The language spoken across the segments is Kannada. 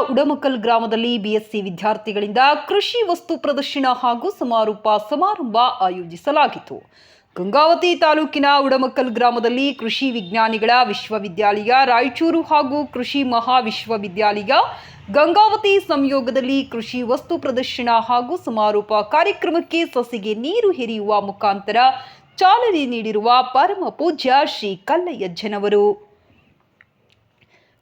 ಉಡಮಕಲ್ ಗ್ರಾಮದಲ್ಲಿ ಬಿಎಸ್ಸಿ ವಿದ್ಯಾರ್ಥಿಗಳಿಂದ ಕೃಷಿ ವಸ್ತು ಪ್ರದರ್ಶನ ಹಾಗೂ ಸಮಾರಂಭ ಆಯೋಜಿಸಲಾಗಿತ್ತು. ಗಂಗಾವತಿ ತಾಲೂಕಿನ ಉಡಮಕಲ್ ಗ್ರಾಮದಲ್ಲಿ ಕೃಷಿ ವಿಜ್ಞಾನಿಗಳ ವಿಶ್ವವಿದ್ಯಾಲಯ ರಾಯಚೂರು ಹಾಗೂ ಕೃಷಿ ಮಹಾವಿಶ್ವವಿದ್ಯಾಲಯ ಗಂಗಾವತಿ ಸಂಯೋಗದಲ್ಲಿ ಕೃಷಿ ವಸ್ತು ಪ್ರದರ್ಶನ ಹಾಗೂ ಸಮಾರೋಪ ಕಾರ್ಯಕ್ರಮಕ್ಕೆ ಸಸಿಗೆ ನೀರು ಎರೆಯುವ ಮುಖಾಂತರ ಚಾಲನೆ ನೀಡಿರುವ ಪರಮ ಪೂಜ್ಯ ಶ್ರೀ ಕಲ್ಲಯ್ಯಜ್ಜನವರು.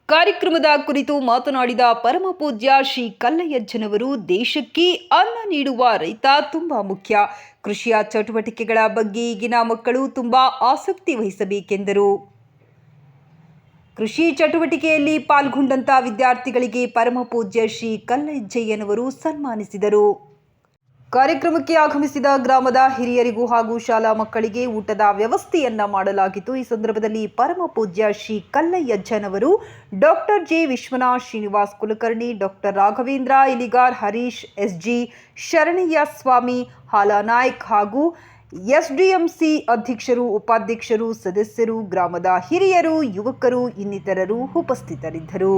ಕಾರ್ಯಕ್ರಮದ ಕುರಿತು ಮಾತನಾಡಿದ ಪರಮ ಪೂಜ್ಯ ಶ್ರೀ ಕಲ್ಲಯ್ಯಜ್ಜನವರು, ದೇಶಕ್ಕೆ ಅನ್ನ ನೀಡುವ ರೈತ ತುಂಬಾ ಮುಖ್ಯ. ಕೃಷಿಯ ಚಟುವಟಿಕೆಗಳ ಬಗ್ಗೆ ಈಗಿನ ಮಕ್ಕಳು ತುಂಬಾ ಆಸಕ್ತಿ ವಹಿಸಬೇಕೆಂದರು. ಕೃಷಿ ಚಟುವಟಿಕೆಯಲ್ಲಿ ಪಾಲ್ಗೊಂಡಂತ ವಿದ್ಯಾರ್ಥಿಗಳಿಗೆ ಪರಮ ಪೂಜ್ಯ ಶ್ರೀ ಕಲ್ಲಯ್ಯಜ್ಜನವರು ಸನ್ಮಾನಿಸಿದರು. ಕಾರ್ಯಕ್ರಮಕ್ಕೆ ಆಗಮಿಸಿದ ಗ್ರಾಮದ ಹಿರಿಯರಿಗೂ ಹಾಗೂ ಶಾಲಾ ಮಕ್ಕಳಿಗೆ ಊಟದ ವ್ಯವಸ್ಥೆಯನ್ನ ಮಾಡಲಾಗಿತ್ತು. ಈ ಸಂದರ್ಭದಲ್ಲಿ ಪರಮ ಪೂಜ್ಯ ಶ್ರೀ ಕಲ್ಲಯ್ಯಜ್ಜನವರು doctor J Vishwanath, Srinivas Kulkarni, doctor Raghavendra Iligar, Harish SG, Sharanayya Swami, Halanaik ಹಾಗೂ ಎಸ್ಡಿಎಂಸಿ ಅಧ್ಯಕ್ಷರು, ಉಪಾಧ್ಯಕ್ಷರು, ಸದಸ್ಯರು, ಗ್ರಾಮದ ಹಿರಿಯರು, ಯುವಕರು ಇನ್ನಿತರರು ಉಪಸ್ಥಿತರಿದ್ದರು.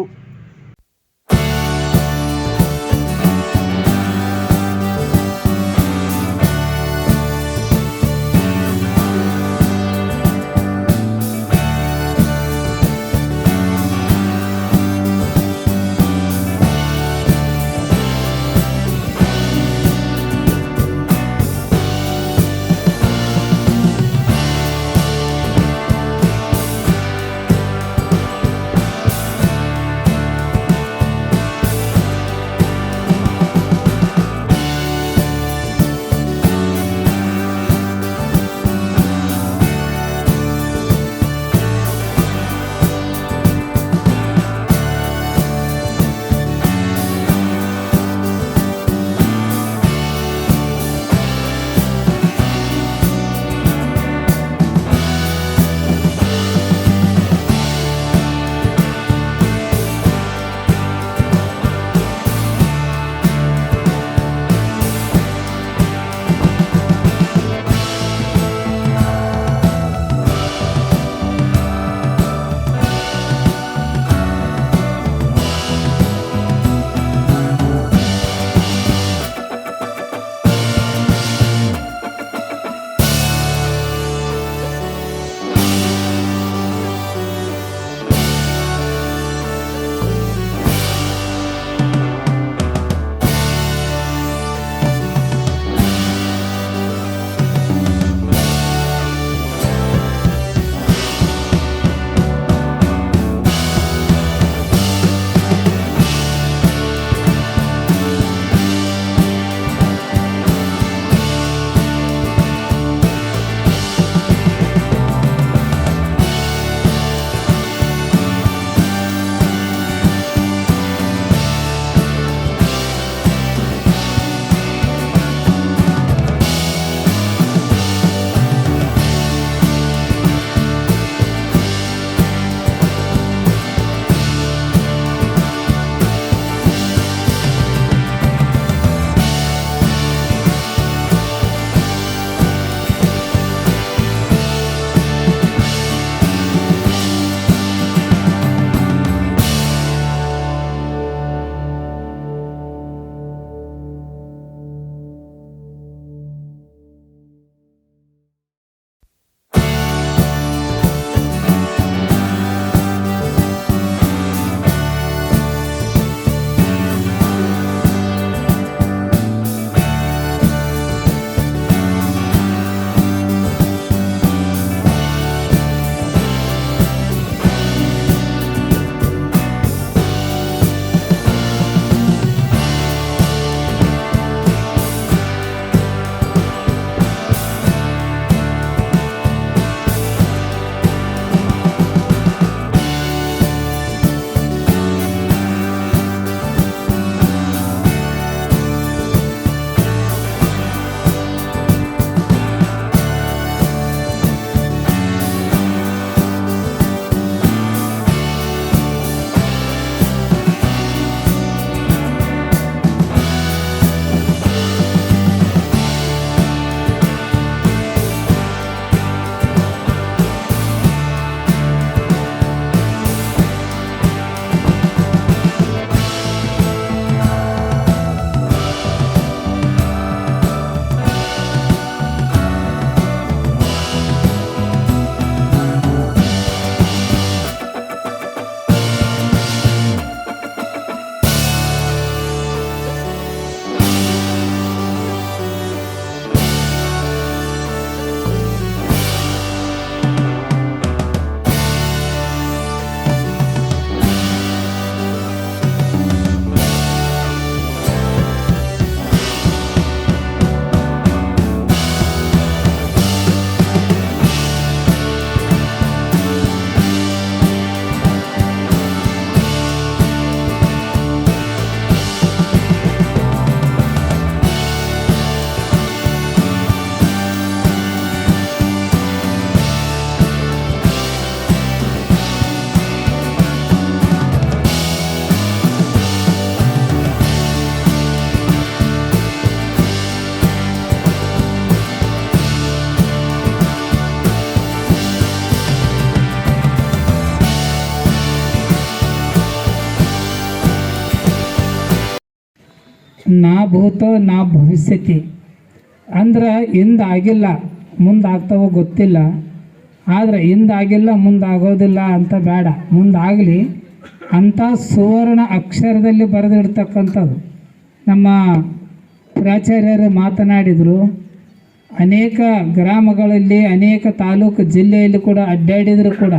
ನಾ ಭೂತ ನಾ ಭವಿಷ್ಯತಿ ಅಂದ್ರೆ ಹಿಂದಾಗಿಲ್ಲ ಮುಂದಾಗ್ತಾವೋ ಗೊತ್ತಿಲ್ಲ, ಆದರೆ ಹಿಂದಾಗಿಲ್ಲ ಮುಂದಾಗೋದಿಲ್ಲ ಅಂತ ಬೇಡ, ಮುಂದಾಗಲಿ ಅಂಥ ಸುವರ್ಣ ಅಕ್ಷರದಲ್ಲಿ ಬರೆದಿಡ್ತಕ್ಕಂಥದ್ದು. ನಮ್ಮ ಪ್ರಾಚಾರ್ಯರು ಮಾತನಾಡಿದರು, ಅನೇಕ ಗ್ರಾಮಗಳಲ್ಲಿ ಅನೇಕ ತಾಲೂಕು ಜಿಲ್ಲೆಯಲ್ಲಿ ಕೂಡ ಅಡ್ಡಾಡಿದರೂ ಕೂಡ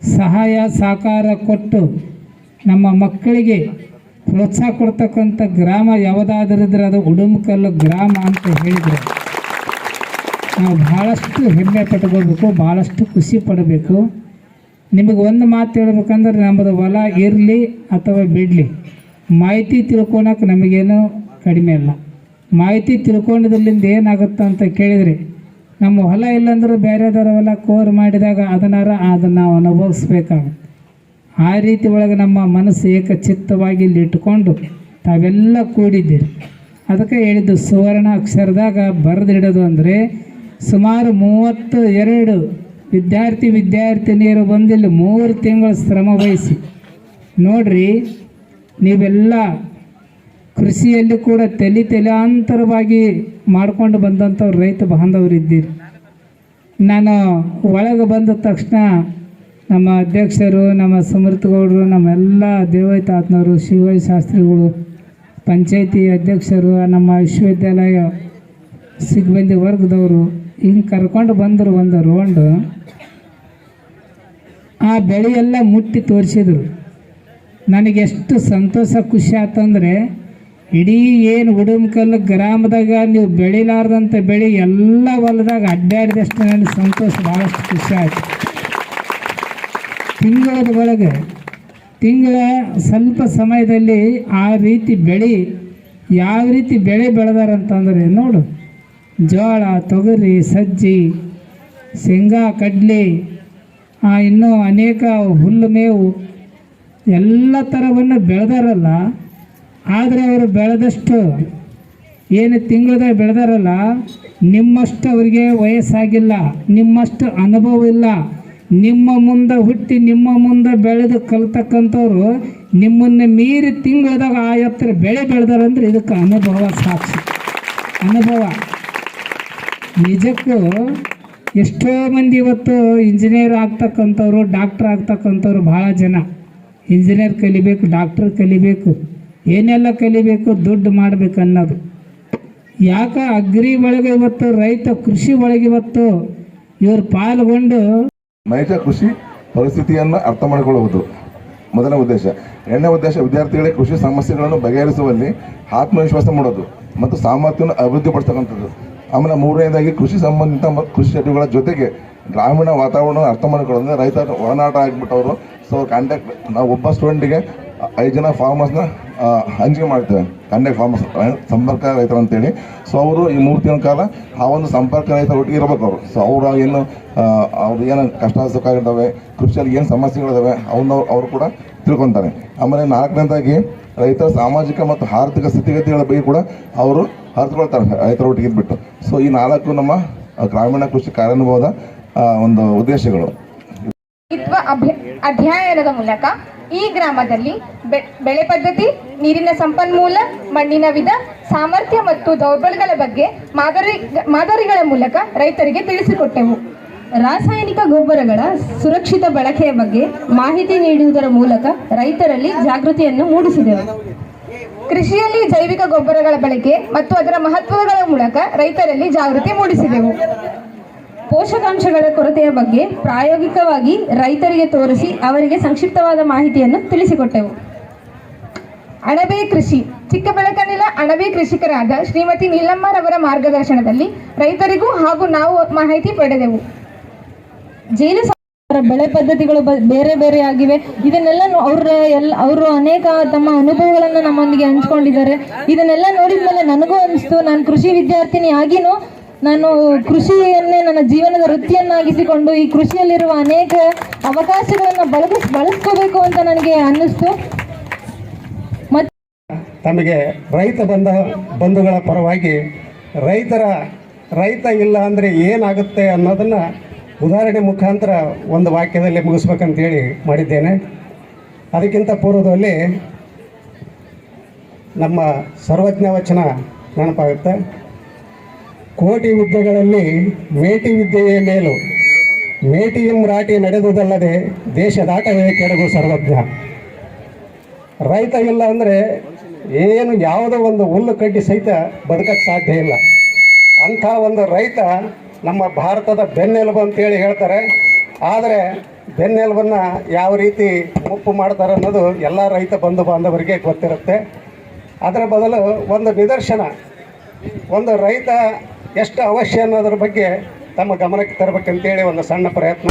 ಸಹಾಯ ಸಹಕಾರ ಕೊಟ್ಟು ನಮ್ಮ ಮಕ್ಕಳಿಗೆ ಪ್ರೋತ್ಸಾಹ ಕೊಡ್ತಕ್ಕಂಥ ಗ್ರಾಮ ಯಾವುದಾದ್ರಿದ್ರೆ ಅದು ಉಡುಮಕಲ್ಲು ಗ್ರಾಮ ಅಂತ ಹೇಳಿದರು. ನಾವು ಭಾಳಷ್ಟು ಹೆಮ್ಮೆ ಪಟ್ಕೋಬೇಕು, ಭಾಳಷ್ಟು ಖುಷಿ ಪಡಬೇಕು. ನಿಮಗೆ ಒಂದು ಮಾತು ಹೇಳ್ಬೇಕಂದ್ರೆ, ನಮ್ಮದು ಹೊಲ ಇರಲಿ ಅಥವಾ ಬಿಡಲಿ, ಮಾಹಿತಿ ತಿಳ್ಕೊಳಕ್ಕೆ ನಮಗೇನು ಕಡಿಮೆ ಇಲ್ಲ. ಮಾಹಿತಿ ತಿಳ್ಕೊಂಡಿದ್ರಲ್ಲಿಂದ ಏನಾಗುತ್ತೆ ಅಂತ ಕೇಳಿದರೆ, ನಮ್ಮ ಹೊಲ ಇಲ್ಲಾಂದ್ರೆ ಬೇರೆದರ ಹೊಲ ಕೋರ್ ಮಾಡಿದಾಗ ಅದನ್ನು ನಾವು ಅನುಭವಿಸ್ಬೇಕಾಗುತ್ತೆ. ಆ ರೀತಿ ಒಳಗೆ ನಮ್ಮ ಮನಸ್ಸು ಏಕಚಿತ್ತವಾಗಿ ಇಲ್ಲಿ ಇಟ್ಕೊಂಡು ತಾವೆಲ್ಲ ಕೂಡಿದ್ದೀರಿ. ಅದಕ್ಕೆ ಹೇಳಿದ್ದು ಸುವರ್ಣ ಅಕ್ಷರದಾಗ ಬರೆದಿಡೋದು ಅಂದರೆ, ಸುಮಾರು 32 ವಿದ್ಯಾರ್ಥಿನಿಯರು ಬಂದಿಲ್ಲಿ 3 ತಿಂಗಳು ಶ್ರಮ ವಹಿಸಿ ನೋಡ್ರಿ. ನೀವೆಲ್ಲ ಕೃಷಿಯಲ್ಲಿ ಕೂಡ ತಲೆಯಾಂತರವಾಗಿ ಮಾಡ್ಕೊಂಡು ಬಂದಂಥವ್ರು ರೈತ ಬಾಂಧವರು ಇದ್ದೀರಿ. ನಾನು ಒಳಗೆ ಬಂದ ತಕ್ಷಣ ನಮ್ಮ ಅಧ್ಯಕ್ಷರು, ನಮ್ಮ ಸಮೃದ್ಧಗೌಡರು, ನಮ್ಮೆಲ್ಲ ದೇವೈತಾತ್ನವರು, ಶಿವೈ ಶಾಸ್ತ್ರಿಗಳು, ಪಂಚಾಯತಿ ಅಧ್ಯಕ್ಷರು, ನಮ್ಮ ವಿಶ್ವವಿದ್ಯಾಲಯ ಸಿಬ್ಬಂದಿ ವರ್ಗದವರು ಹಿಂಗೆ ಕರ್ಕೊಂಡು ಬಂದರು. ಒಂದು ರೌಂಡು ಆ ಬೆಳೆಯೆಲ್ಲ ಮುಟ್ಟಿ ತೋರಿಸಿದರು. ನನಗೆಷ್ಟು ಸಂತೋಷ ಖುಷಿ ಆತಂದರೆ, ಇಡೀ ಏನು ಉಡುಮಕಲ್ಲು ಗ್ರಾಮದಾಗ ನೀವು ಬೆಳಿಲಾರ್ದಂಥ ಬೆಳೆ ಎಲ್ಲ ಹೊಲದಾಗ ಅಡ್ಡಾಡಿದಷ್ಟು ನನಗೆ ಸಂತೋಷ, ಭಾಳಷ್ಟು ಖುಷಿ ಆಯಿತು. ತಿಂಗಳ ಒಳಗೆ ಸ್ವಲ್ಪ ಸಮಯದಲ್ಲಿ ಆ ರೀತಿ ಬೆಳೆ ಯಾವ ರೀತಿ ಬೆಳೆ ಬೆಳೆದಾರಂತಂದರೆ ನೋಡು, ಜೋಳ, ತೊಗರಿ, ಸಜ್ಜಿ, ಶೇಂಗಾ, ಕಡ್ಲೆ, ಇನ್ನೂ ಅನೇಕ ಹುಲ್ಲು ಮೇವು ಎಲ್ಲ ಥರವನ್ನು ಬೆಳೆದಾರಲ್ಲ. ಆದರೆ ಅವರು ಬೆಳೆದಷ್ಟು ಏನು ತಿಂಗಳದಾಗ ಬೆಳೆದಾರಲ್ಲ, ನಿಮ್ಮಷ್ಟು ಅವರಿಗೆ ವಯಸ್ಸಾಗಿಲ್ಲ, ನಿಮ್ಮಷ್ಟು ಅನುಭವ ಇಲ್ಲ. ನಿಮ್ಮ ಮುಂದೆ ಹುಟ್ಟಿ ನಿಮ್ಮ ಮುಂದೆ ಬೆಳೆದು ಕಲ್ತಕ್ಕಂಥವ್ರು ನಿಮ್ಮನ್ನು ಮೀರಿ ತಿಂಗಳದಾಗ ಆ ಎತ್ತರ ಬೆಳೆ ಬೆಳೆದಾರಂದ್ರೆ ಇದಕ್ಕೆ ಅನುಭವ ಸಾಕ್ಷಿ. ಅನುಭವ ನಿಜಕ್ಕೂ ಎಷ್ಟೋ ಮಂದಿ ಇವತ್ತು ಇಂಜಿನಿಯರ್ ಆಗ್ತಕ್ಕಂಥವ್ರು, ಡಾಕ್ಟ್ರ್ ಆಗ್ತಕ್ಕಂಥವ್ರು ಭಾಳ ಜನ. ಇಂಜಿನಿಯರ್ ಕಲಿಬೇಕು, ಡಾಕ್ಟ್ರ್ ಕಲಿಬೇಕು, ಏನೆಲ್ಲ ಕಲಿಬೇಕು, ದುಡ್ಡು ಮಾಡಬೇಕು ಅನ್ನೋದು. ಯಾಕೆ ಅಗ್ರಿ ಒಳಗೆ ಇವತ್ತು ರೈತ ಕೃಷಿ ಒಳಗೆ ಇವತ್ತು ಇವರು ಪಾಲ್ಗೊಂಡು ನೈಜ ಕೃಷಿ ಪರಿಸ್ಥಿತಿಯನ್ನು ಅರ್ಥ ಮಾಡಿಕೊಳ್ಳುವುದು ಮೊದಲ ಉದ್ದೇಶ. ಎರಡನೇ ಉದ್ದೇಶ, ವಿದ್ಯಾರ್ಥಿಗಳಿಗೆ ಕೃಷಿ ಸಮಸ್ಯೆಗಳನ್ನು ಬಗೆಹರಿಸುವಲ್ಲಿ ಆತ್ಮವಿಶ್ವಾಸ ಮೂಡೋದು ಮತ್ತು ಸಾಮರ್ಥ್ಯವನ್ನು ಅಭಿವೃದ್ಧಿಪಡಿಸ್ತಕ್ಕಂಥದ್ದು. ಆಮೇಲೆ ಮೂರನೇದಾಗಿ ಕೃಷಿ ಸಂಬಂಧಿತ ಮತ್ತು ಕೃಷಿ ಚಟುವಟಿಕೆಗಳ ಜೊತೆಗೆ ಗ್ರಾಮೀಣ ವಾತಾವರಣ ಅರ್ಥ ಮಾಡಿಕೊಳ್ಳೋದು. ರೈತರ ಒಳನಾಟ ಆಗಿಬಿಟ್ಟವರು. ಸೊ ಕಾಂಟ್ಯಾಕ್ಟ್, ನಾವು ಒಬ್ಬ ಸ್ಟೂಡೆಂಟಿಗೆ 5 ಜನ ಫಾರ್ಮರ್ಸ್ನ ಹಂಚಿಕೆ ಮಾಡ್ತೇವೆ, ಕಾಂಟ್ಯಾಕ್ಟ್ ಫಾರ್ಮರ್ಸ್, ಸಂಪರ್ಕ ರೈತರು ಅಂತೇಳಿ. ಸೊ ಅವರು ಈ 3 ತಿಂಗಳ ಕಾಲ ಆ ಒಂದು ಸಂಪರ್ಕ ರೈತರ ಒಟ್ಟಿಗೆ ಇರಬೇಕು ಅವರು. ಸೊ ಅವರು ಏನು ಅವ್ರು ಏನು ಕಷ್ಟ ಸುಖ ಇದ್ದಾವೆ, ಕೃಷಿಯಲ್ಲಿ ಏನು ಸಮಸ್ಯೆಗಳಿದ್ದಾವೆ ಅವರು ಕೂಡ ತಿಳ್ಕೊತಾರೆ. ಆಮೇಲೆ 4ನೇದಾಗಿ ರೈತರ ಸಾಮಾಜಿಕ ಮತ್ತು ಆರ್ಥಿಕ ಸ್ಥಿತಿಗತಿಗಳ ಬಗ್ಗೆ ಕೂಡ ಅವರು ಅರ್ಥಕೊಳ್ತಾರೆ ರೈತರ ಒಟ್ಟಿಗೆ ಇದ್ಬಿಟ್ಟು. ಸೊ ಈ 4 ನಮ್ಮ ಗ್ರಾಮೀಣ ಕೃಷಿ ಕಾರ್ಯಾನುಭವದ ಒಂದು ಉದ್ದೇಶಗಳು. ಅಧ್ಯಯನದ ಮೂಲಕ ಈ ಗ್ರಾಮದಲ್ಲಿ ಬೆಳೆ ಪದ್ಧತಿ, ನೀರಿನ ಸಂಪನ್ಮೂಲ, ಮಣ್ಣಿನ ವಿಧ, ಸಾಮರ್ಥ್ಯ ಮತ್ತು ದೌರ್ಬಲ್ಯಗಳ ಬಗ್ಗೆ ಮಾದರಿಗಳ ಮೂಲಕ ರೈತರಿಗೆ ತಿಳಿಸಿಕೊಟ್ಟೆವು. ರಾಸಾಯನಿಕ ಗೊಬ್ಬರಗಳ ಸುರಕ್ಷಿತ ಬಳಕೆಯ ಬಗ್ಗೆ ಮಾಹಿತಿ ನೀಡುವುದರ ಮೂಲಕ ರೈತರಲ್ಲಿ ಜಾಗೃತಿಯನ್ನು ಮೂಡಿಸಿದೆವು. ಕೃಷಿಯಲ್ಲಿ ಜೈವಿಕ ಗೊಬ್ಬರಗಳ ಬಳಕೆ ಮತ್ತು ಅದರ ಮಹತ್ವಗಳ ಮೂಲಕ ರೈತರಲ್ಲಿ ಜಾಗೃತಿ ಮೂಡಿಸಿದೆವು. ಪೋಷಕಾಂಶಗಳ ಕೊರತೆಯ ಬಗ್ಗೆ ಪ್ರಾಯೋಗಿಕವಾಗಿ ರೈತರಿಗೆ ತೋರಿಸಿ ಅವರಿಗೆ ಸಂಕ್ಷಿಪ್ತವಾದ ಮಾಹಿತಿಯನ್ನು ತಿಳಿಸಿಕೊಟ್ಟೆವು. ಅಣಬೆ ಕೃಷಿ, ಚಿಕ್ಕಬೆಳಕಲ್ಲಿನ ಅಣಬೆ ಕೃಷಿಕರಾದ ಶ್ರೀಮತಿ ನೀಲಮ್ಮರವರ ಮಾರ್ಗದರ್ಶನದಲ್ಲಿ ರೈತರಿಗೂ ಹಾಗೂ ನಾವು ಮಾಹಿತಿ ಪಡೆದೆವು. ಜೇನು ಬೆಳೆ ಪದ್ಧತಿಗಳು ಬೇರೆ ಬೇರೆ ಆಗಿವೆ. ಇದನ್ನೆಲ್ಲ ಅವರು ಅನೇಕ ತಮ್ಮ ಅನುಭವಗಳನ್ನು ನಮ್ಮೊಂದಿಗೆ ಹಂಚ್ಕೊಂಡಿದ್ದಾರೆ. ಇದನ್ನೆಲ್ಲ ನೋಡಿದ ಮೇಲೆ ನನಗೂ ಅನಿಸ್ತು, ನಾನು ಕೃಷಿ ವಿದ್ಯಾರ್ಥಿನಿ ಆಗಿನೂ ನಾನು ಕೃಷಿಯನ್ನೇ ನನ್ನ ಜೀವನದ ವೃತ್ತಿಯನ್ನಾಗಿಸಿಕೊಂಡು ಈ ಕೃಷಿಯಲ್ಲಿರುವ ಅನೇಕ ಅವಕಾಶಗಳನ್ನು ಬಳಸ್ಕೋಬೇಕು ಅಂತ ನನಗೆ ಅನ್ನಿಸ್ತು. ಮತ್ತು ತಮಗೆ ಬಂಧುಗಳ ಪರವಾಗಿ ರೈತ ಇಲ್ಲ ಅಂದರೆ ಏನಾಗುತ್ತೆ ಅನ್ನೋದನ್ನು ಉದಾಹರಣೆ ಮುಖಾಂತರ ಒಂದು ವಾಕ್ಯದಲ್ಲಿ ಮುಗಿಸ್ಬೇಕಂತೇಳಿ ಮಾಡಿದ್ದೇನೆ. ಅದಕ್ಕಿಂತ ಪೂರ್ವದಲ್ಲಿ ನಮ್ಮ ಸರ್ವಜ್ಞ ವಚನ ನೆನಪಾಗುತ್ತೆ. ಕೋಟಿ ವಿದ್ಯೆಗಳಲ್ಲಿ ಮೇಟಿ ವಿದ್ಯೆಯೇ ಮೇಲು, ಮೇಟಿಯಂ ರಾಟಿ ನಡೆದುದಲ್ಲದೆ ದೇಶದಾಟವೇ ಕೆಡಗು ಸರ್ವಜ್ಞ. ರೈತ ಇಲ್ಲ ಅಂದರೆ ಏನು ಯಾವುದೋ ಒಂದು ಹುಲ್ಲು ಕಡ್ಡಿ ಸಹಿತ ಬದುಕಕ್ಕೆ ಸಾಧ್ಯ ಇಲ್ಲ. ಅಂಥ ಒಂದು ರೈತ ನಮ್ಮ ಭಾರತದ ಬೆನ್ನೆಲುಬು ಅಂತೇಳಿ ಹೇಳ್ತಾರೆ. ಆದರೆ ಬೆನ್ನೆಲುಬನ್ನು ಯಾವ ರೀತಿ ಮುಪ್ಪು ಮಾಡ್ತಾರೆ ಅನ್ನೋದು ಎಲ್ಲ ರೈತ ಬಂಧು ಬಾಂಧವರಿಗೆ ಗೊತ್ತಿರುತ್ತೆ. ಅದರ ಬದಲು ಒಂದು ನಿದರ್ಶನ, ಒಂದು ರೈತ ಎಷ್ಟು ಅವಶ್ಯ ಅನ್ನೋದ್ರ ಬಗ್ಗೆ ತಮ್ಮ ಗಮನಕ್ಕೆ ತರಬೇಕಂತೇಳಿ ಒಂದು ಸಣ್ಣ ಪ್ರಯತ್ನ.